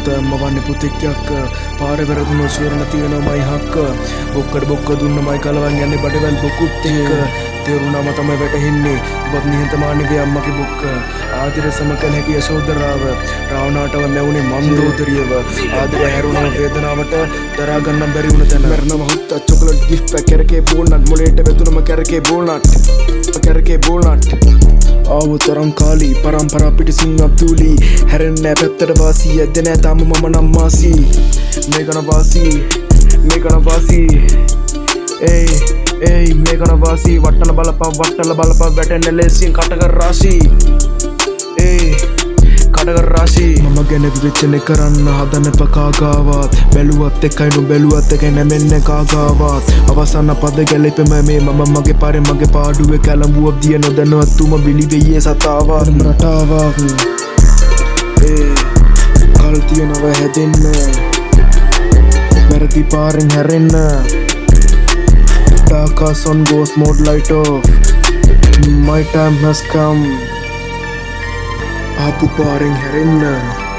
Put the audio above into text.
මත මවන්නේ පුතෙක් යක් පාරේ වැරදුණු සුවරණ තියෙනවා මයි හක්ක බොක්කඩ බොක්ක දුන්නමයි කලවන් යන්නේ බඩවැල් බොකුත් එක්ක තේරුණාම තමයි වැටහෙන්නේ ඔබත් නිහතමානීගේ අම්මගේ බොක්ක ආදිර සමකල හැකි යශෝදරාව රාවණාටව මැවුනේ මන්දෝදරියව ආදිර හැරුණා වේදනාවට දරා ගන්න බැරි වුණ තැන මරණම හුත්ත චොකලට් ගිෆ්ට් පැක් කරකේ බෝල්නට් මොලේට වැදුනම කරකේ බෝල්නට් ආව තරම් කාලි පරම්පරා පිටිසින් අබ්දුලි හැරෙන්නේ පැත්තට වාසී ඇද්ද නෑ තාම මම නම් මාසි මේකන වාසී ඒයි මේකන වාසී වට්ටල බලපන් වැටෙන්න ලේසියෙන් කටකර රාශී මම ගැන විවේචනය කරන්න හදන පකාගාවත් බැලුවත් එකයි නු බැලුවත් එකයි නැමෙන්න කාගාවත් අවසාන පද ගැලපෙම මේ මම මගේ පාරේ මගේ පාඩුවේ කැලඹුවක් දිය නොදැනුවත්තුම බිලිවෙයේ සතාවක් රටාවක් කල් තියනව හැදෙන්න වැරදි පාරෙන් හැරෙන්න Dark sun goes mode light off my time has come ආපු පාරෙන් හැරෙන්න